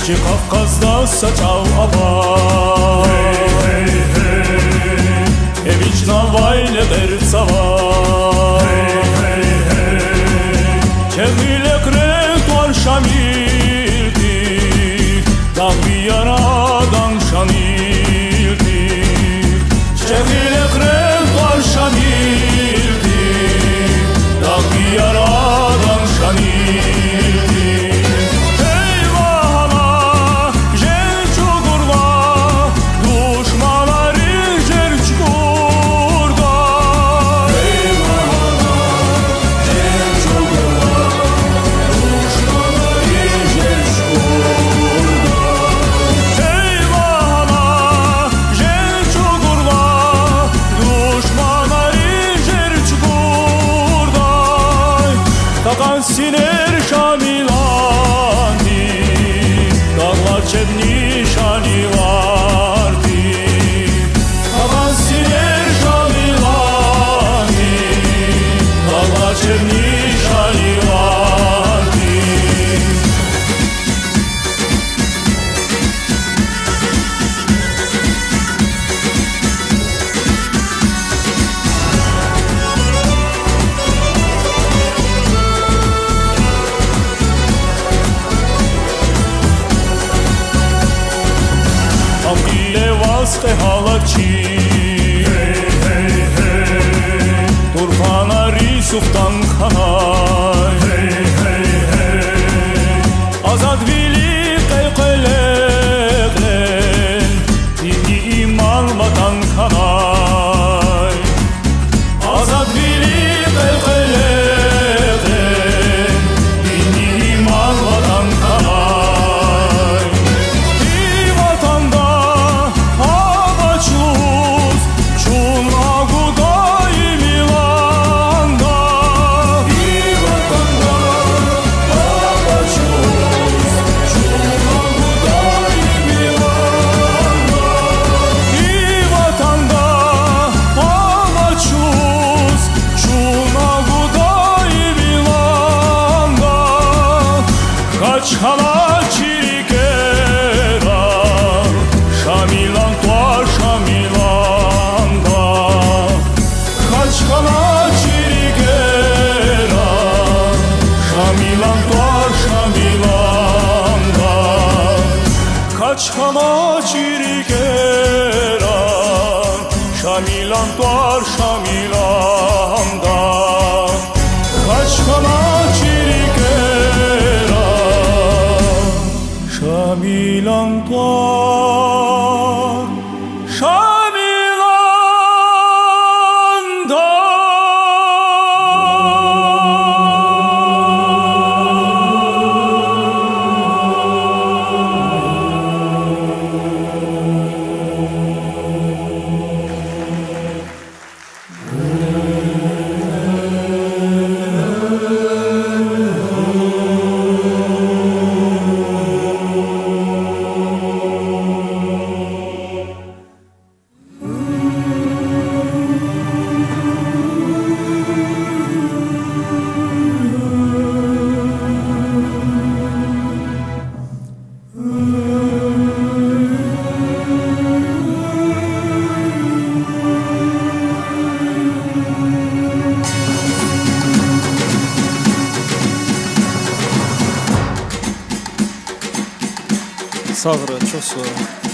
Чи Кавказда сачав ава. Вічна вайля дерцава. Çevriyle krek var şamildi. Dağ bir yaradan şanildi. Çevriyle krek var şamildi. Dağ bir yaradan şanildi. Eyvahla jel çukurda. Düşmanları jer çukurda. Eyvahla jel çukurda. Takan siner şamilandi. Dağlar çevni şani vardi. Takan siner şamilandi. Dağlar çevni şani vardi. Vasque halakçı Turfanari suftan kanay Azad vili kayqeleqlen Dini iman vatan kanay Azad vili kayqeleqlen Dini iman vatan kanay Di vatanda Hala çirikera Şamilan tuar Şamilanda Kaç hala çirikera Şamilan tuar Şamilanda Kaç hala çirikera Şamilan tuar Şamilanda Kaç hala çirikera Şamilan tuar Şamilanda Sağ ol, çok sağ ol.